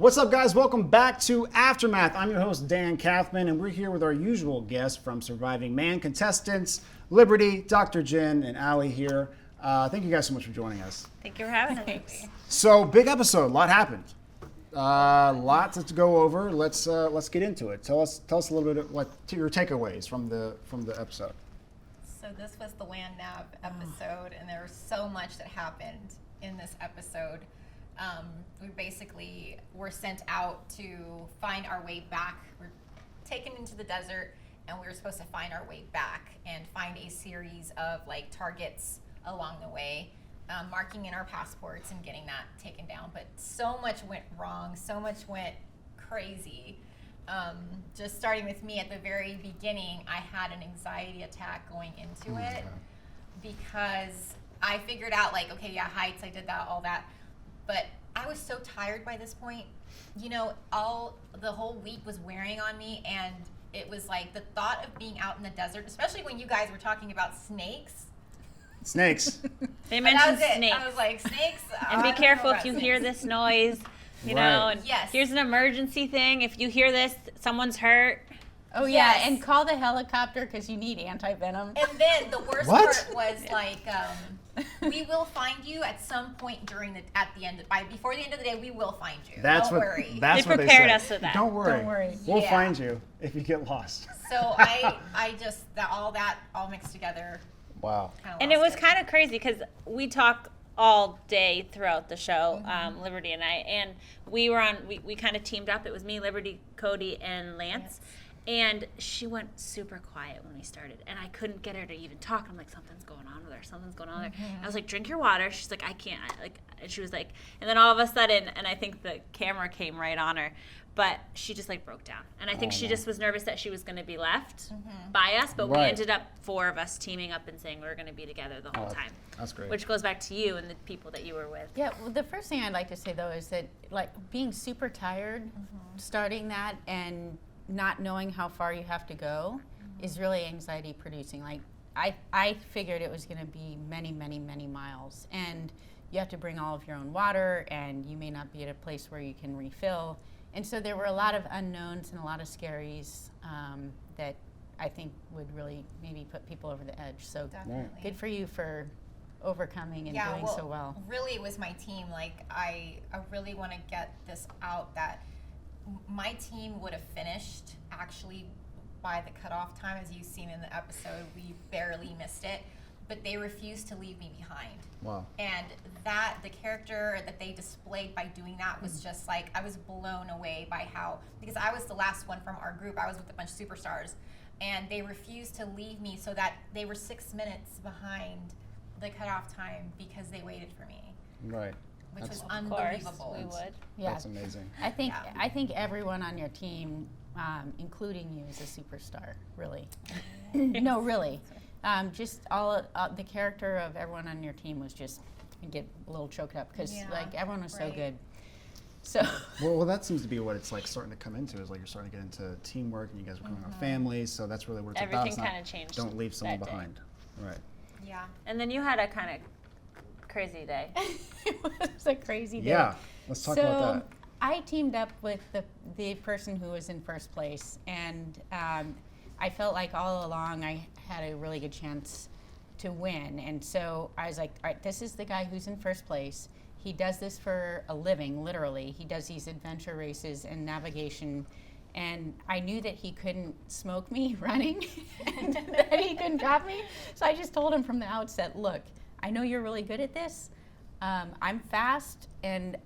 What's up, guys? Welcome back to Aftermath. I'm your host, Dan KATHMAN, and we're here with our usual guests from Surviving Mann contestants, Liberty, Dr. Jenn, and Aly here. Thank you guys so much for joining us. Thank you for having us. So, big episode. A lot happened. Lots to go over. Let's get into it. Tell us a little bit of what your takeaways from the episode. So this was the WAN Nav episode, and there was so much that happened in this episode. We basically were sent out to find our way back. We're taken into the desert, and we were supposed to find our way back and find a series of like targets along the way, marking in our passports and getting that taken down. But so much went wrong, so much went crazy. Just starting with me at the very beginning, I had an anxiety attack going into it because I figured out like, okay, yeah, heights, I did that, all that. But I was so tired by this point. You know, the whole week was wearing on me, and it was like the thought of being out in the desert, especially when you guys were talking about snakes. Snakes. They mentioned That was snakes. it. I was like, snakes? And be careful if you hear this noise, you know. And Yes. here's an emergency thing. If you hear this, someone's hurt. Oh Yes. yeah, and call the helicopter because you need anti-venom. And then the worst What? part was like, we will find you at some point before the end of the day, we will find you. That's Don't what. worry. That's They what prepared said. us for that. Don't worry. Don't worry. We'll Yeah. find you if you get lost. So I just all mixed together. Wow. Kinda And it lost was kind of crazy because we talk all day throughout the show, Liberty and I, and we kind of teamed up. It was me, Liberty, Cody, and Lance. And she went super quiet when we started, and I couldn't get her to even talk. I'm like, something's going on with her. Something's going on with her. I was like, drink your water. She's like, I can't. And she was like, and then all of a sudden, and I think the camera came right on her, but she just like broke down. And I think she just was nervous that she was going to be left by us, but we Right. ended up, 4 of us teaming up and saying we were going to be together the whole time. That's great. Which goes back to you and the people that you were with. Yeah, well, the first thing I'd like to say though is that like being super tired, starting that and not knowing how far you have to go is really anxiety producing. Like I figured it was going to be many, many, many miles, and you have to bring all of your own water, and you may not be at a place where you can refill. And so there were a lot of unknowns and a lot of scaries that I think would really maybe put people over the edge. So Definitely. good for you for overcoming and doing so well. Really, it was my team. Like I really want to get this out that my team would have finished actually by the cutoff time, as you've seen in the episode. We barely missed it, but they refused to leave me behind. Wow. And the character that they displayed by doing that was just like, I was blown away by how, because I was the last one from our group. I was with a bunch of superstars, and they refused to leave me, so that they were 6 minutes behind the cutoff time because they waited for me, Right. which was Of unbelievable. course, we would. Yeah. That's amazing. I think Yeah. I think everyone on your team, including you, is a superstar. Really, no, really. Just all the character of everyone on your team was just, I get a little choked up because Yeah, like everyone was so right. good. So Well, that seems to be what it's like starting to come into. Is like you're starting to get into teamwork, and you guys are becoming a family. So that's really what it's about. Everything It's not, kind of changed. Don't leave someone that day. behind. Right. Yeah. And then you had a kind of crazy day. it was a crazy day. Yeah. Let's talk about that. I teamed up with the person who was in first place, and I felt like all along I had a really good chance to win. And so I was like, all right, this is the guy who's in first place. He does this for a living, literally. He does these adventure races and navigation. And I knew that he couldn't smoke me running and that he couldn't drop me. So I just told him from the outset, look, I know you're really good at this. I'm fast, and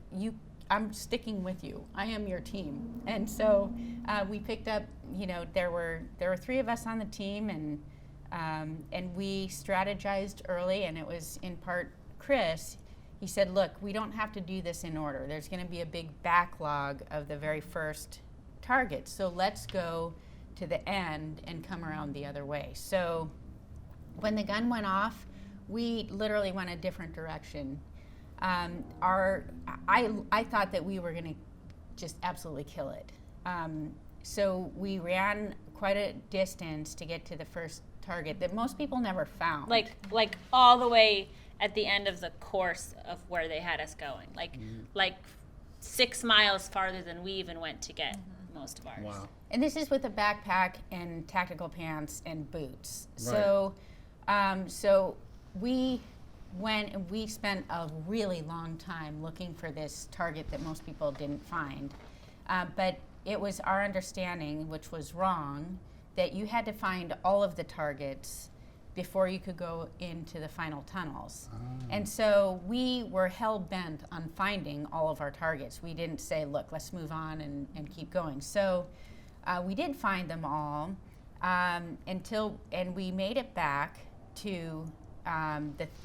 I'm sticking with you. I am your team. And so we picked up, you know, there were 3 of us on the team, and we strategized early, and it was in part Chris. He said, look, we don't have to do this in order. There's going to be a big backlog of the very first target. So let's go to the end and come around the other way. So when the gun went off, we literally went a different direction. I thought that we were going to just absolutely kill it. So we ran quite a distance to get to the first target that most people never found. Like all the way at the end of the course of where they had us going. Like 6 miles farther than we even went to get most of ours. Wow. And this is with a backpack and tactical pants and boots. Right. So we went and we spent a really long time looking for this target that most people didn't find. But it was our understanding, which was wrong, that you had to find all of the targets before you could go into the final tunnels. And so we were hell-bent on finding all of our targets. We didn't say, look, let's move on and keep going. So we did find them all and we made it back to, I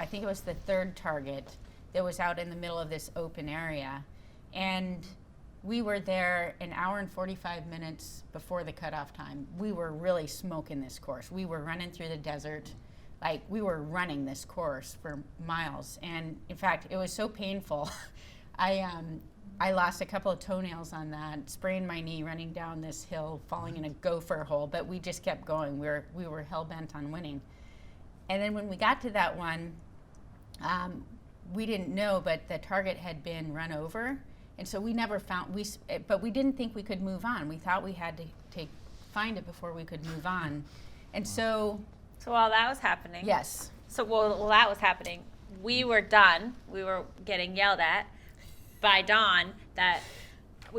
think it was the third target that was out in the middle of this open area. And we were there an hour and 45 minutes before the cutoff time. We were really smoking this course. We were running through the desert. Like, we were running this course for miles. And in fact, it was so painful. I lost a couple of toenails on that, sprained my knee running down this hill, falling in a gopher hole, but we just kept going. We were hell-bent on winning. And then when we got to that one, we didn't know, but the target had been run over. And so we never found, but we didn't think we could move on. We thought we had to find it before we could move on. And so while that was happening. Yes. So while that was happening, we were done. We were getting yelled at by Dawn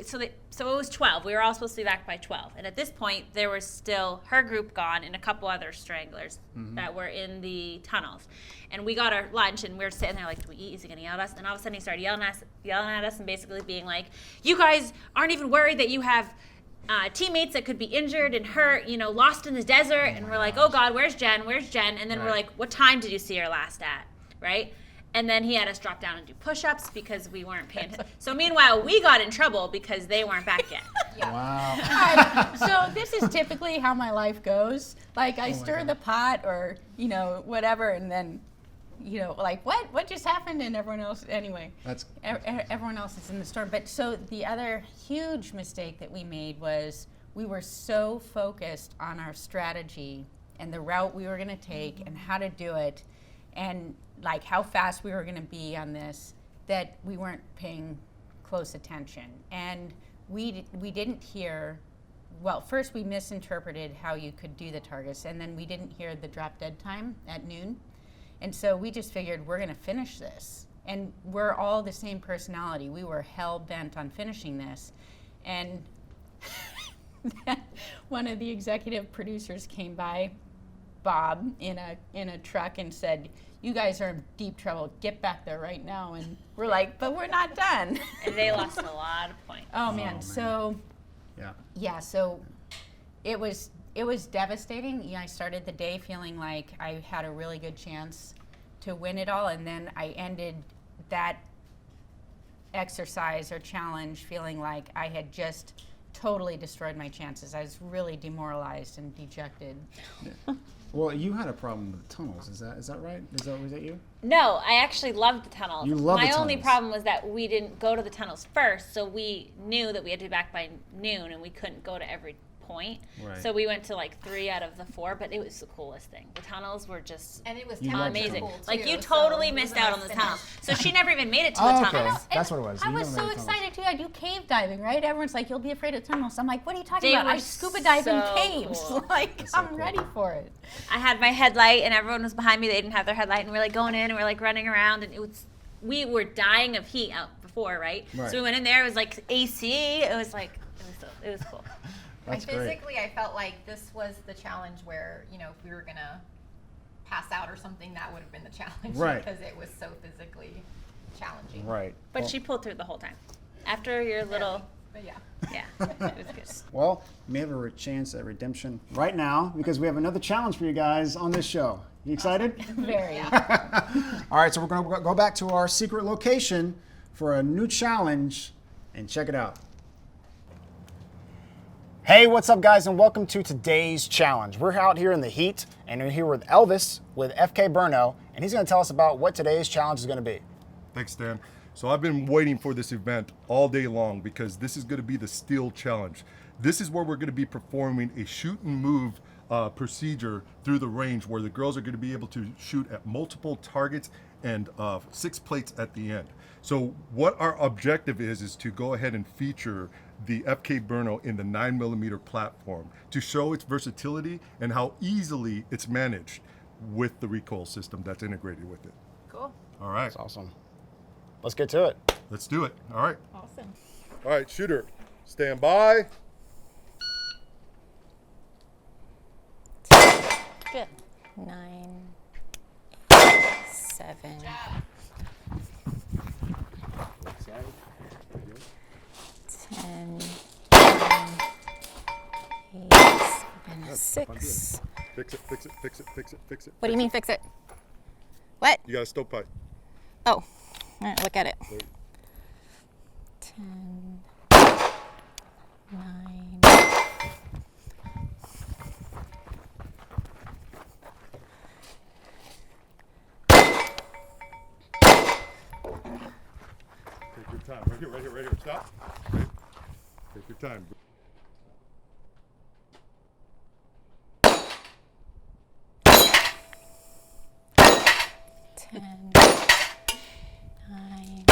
so it was 12. We were all supposed to be back by 12. And at this point, there was still her group gone and a couple other stragglers that were in the tunnels. And we got our lunch and we were sitting there like, do we eat? Is he gonna yell at us? And all of a sudden he started yelling at us and basically being like, you guys aren't even worried that you have teammates that could be injured and hurt, lost in the desert. And we're like, oh God, where's Jenn? Where's Jenn? And then we're like, what time did you see her last at? Right? And then he had us drop down and do push-ups because we weren't paying attention. So meanwhile, we got in trouble because they weren't back yet. Wow. So this is typically how my life goes. Like, I stir the pot or, whatever, and then, like, what just happened? And everyone else, anyway. Everyone else is in the storm. But so the other huge mistake that we made was we were so focused on our strategy and the route we were going to take and how to do it and like how fast we were going to be on this, that we weren't paying close attention. And we didn't hear, well, first we misinterpreted how you could do the targets, and then we didn't hear the drop dead time at noon. And so we just figured we're going to finish this. And we're all the same personality. We were hell bent on finishing this. And one of the executive producers came by, Bob, in a truck and said, you guys are in deep trouble. Get back there right now. And we're like, but we're not done. And they lost a lot of points. Oh man. So so it was devastating. I started the day feeling like I had a really good chance to win it all, and then I ended that exercise or challenge feeling like I had just totally destroyed my chances. I was really demoralized and dejected. Yeah. Well, you had a problem with the tunnels. Is that right? Was that you? No, I actually loved the tunnels. You loved the My only tunnels. problem was that we didn't go to the tunnels first, so we knew that we had to be back by noon, and we couldn't go to every point. Right. So we went to like 3 out of the 4, but it was the coolest thing. The tunnels were just And it was You loved amazing. cool Like too, you so totally it was missed a out nice on the finish. tunnels. So she never even made it to Oh, the okay. tunnels. That's what it was. I You was never so made tunnels. excited too. I do cave diving, right? Everyone's like, you'll be afraid of tunnels. I'm like, what are you talking They about? were I scuba dive in so caves. cool. Like, That's so I'm cool. ready for it. I had my headlight, and everyone was behind me. They didn't have their headlight, and we're like going in, and we're like running around, and we were dying of heat out before, right? Right. So we went in there. It was like AC. It was cool. That's great. Physically, I felt like this was the challenge where, if we were going to pass out or something, that would have been the challenge. Right. Because it was so physically challenging. Right. But Well- she pulled through the whole time. After your little, But yeah. yeah, it was good. Well, you may have a chance at redemption right now because we have another challenge for you guys on this show. You excited? Very. All right, so we're going to go back to our secret location for a new challenge and check it out. Hey, what's up, guys, and welcome to today's challenge. We're out here in the heat, and we're here with Elvis with FK Burno, and he's going to tell us about what today's challenge is going to be. Thanks, Dan. So I've been waiting for this event all day long because this is going to be the Steel Challenge. This is where we're going to be performing a shoot and move procedure through the range where the girls are going to be able to shoot at multiple targets and 6 plates at the end. So what our objective is to go ahead and feature the FK Burno in the 9mm platform to show its versatility and how easily it's managed with the recoil system that's integrated with it. Cool. All right, That's awesome. Let's get to it. let's do it. All right. Awesome. All right, shooter, stand by. Good. 9, 7, 10, 9, 8, 7, 6. Fix it, fix it, fix it, fix it, fix it. What do you mean fix it? What? You got a stovepipe. Oh, all right, look at it. There- 10, 9. Take your time. Right here, right here, right here. Stop. Okay. Take your time. 10, 9,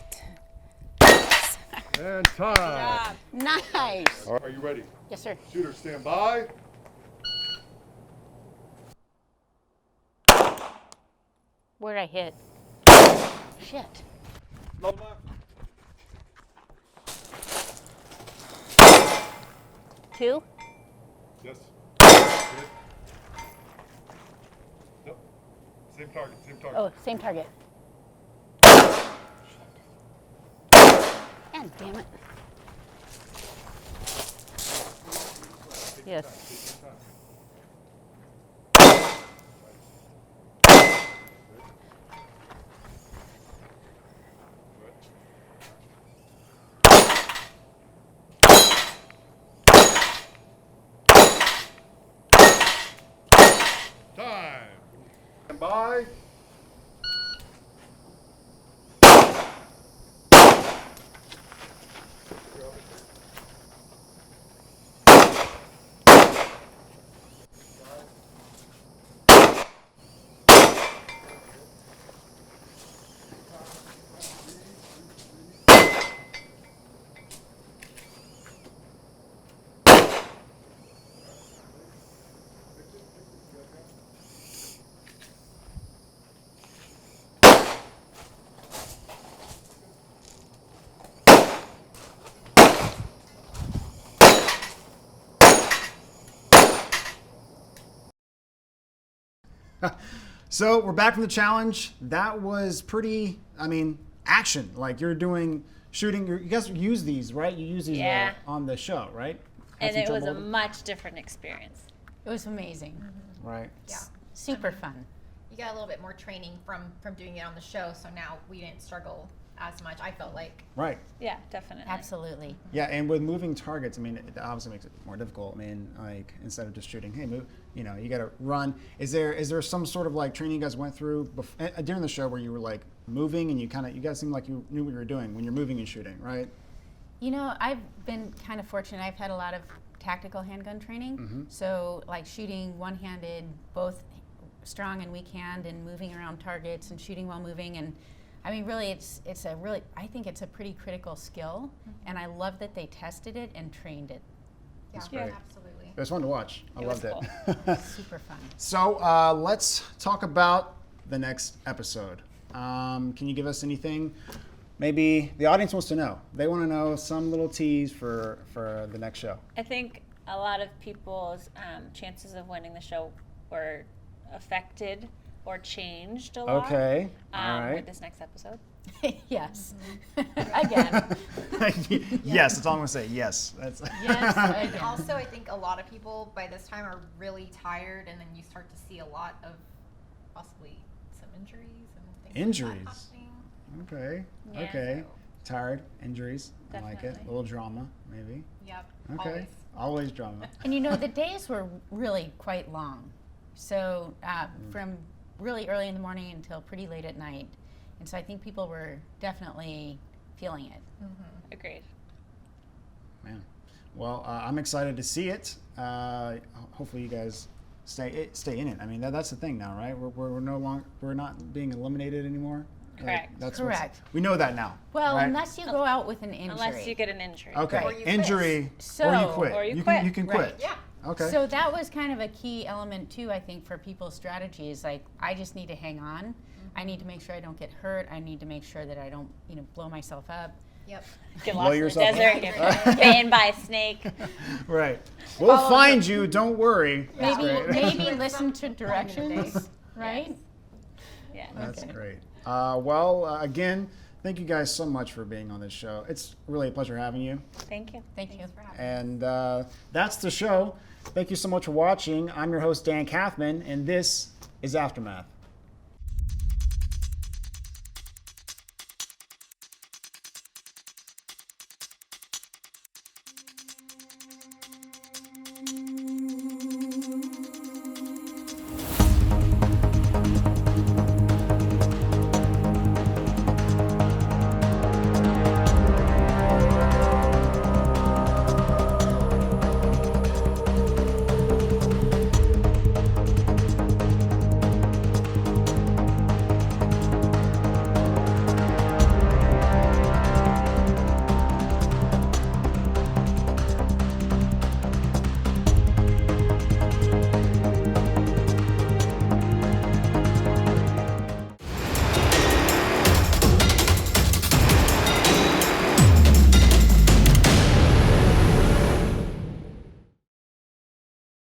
10. And time. Nice. All right, are you ready? Yes, sir. Shooter, stand by. Where'd I hit? Shit. Two? Yes. Good. Nope. Same target, same target. Oh, same target. God damn it. Yes. Time. Stand by. So we're back from the challenge. That was pretty, I mean, action. Like you're doing shooting. You guys use these, right? You use these Yeah. on the show, right? Had And some it was a trouble? much different experience. It was amazing. Right. Yeah. Super fun. You got a little bit more training from doing it on the show, so now we didn't struggle as much. I felt like. Right. Yeah, definitely. Absolutely. Yeah, and with moving targets, I mean, it obviously makes it more difficult. I mean, like instead of just shooting, hey, move, you know, you got to run. Is there some sort of like training you guys went through during the show where you were like moving and you guys seemed like you knew what you were doing when you're moving and shooting, right? You know, I've been kind of fortunate. I've had a lot of tactical handgun training. So like shooting one-handed, both strong and weak hand, and moving around targets and shooting while moving. And I mean, really, I think it's a pretty critical skill. And I love that they tested it and trained it. Yeah, great. absolutely. It was fun to watch. I It was loved cool. it. Super fun. So let's talk about the next episode. Can you give us anything? Maybe the audience wants to know. They want to know some little tease for the next show. I think a lot of people's chances of winning the show were affected or changed a lot. Okay. All right. With this next episode. Yes. Again. Yes, that's all I'm gonna say. Yes. That's Yes. Again. Also, I think a lot of people by this time are really tired, and then you start to see a lot of possibly some injuries and things Injuries? like that happening. Okay. Yeah. Okay. Tired, injuries. I like it. A Definitely. little drama, maybe. Yep. Okay. Always. Always drama. And you know, the days were really quite long. So from really early in the morning until pretty late at night. And so I think people were definitely feeling it. Agreed. Man. Well, I'm excited to see it. Hopefully, you guys stay in it. I mean, that's the thing now, right? We're no longer not being eliminated anymore. Correct. That's Correct. We know that now. Well, right? unless you go out with an injury. Unless you get an injury. Okay. Or you quit. Injury. So- or you quit. Or you can, quit. you can quit. Right. Yeah. Okay. So that was kind of a key element too, I think, for people's strategies. Like, I just need to hang on. I need to make sure I don't get hurt. I need to make sure that I don't, blow myself up. Yep. Get Blow lost in the yourself up. desert, get bitten by a snake. Right. We'll find you. Don't worry. That's Maybe great. maybe listen to directions, right? Yeah. That's Okay. great. Again, thank you guys so much for being on this show. It's really a pleasure having you. Thank you. Thank you. Thanks for having me. And that's the show. Thank you so much for watching. I'm your host, Dan KATHMAN, and this is Aftermath.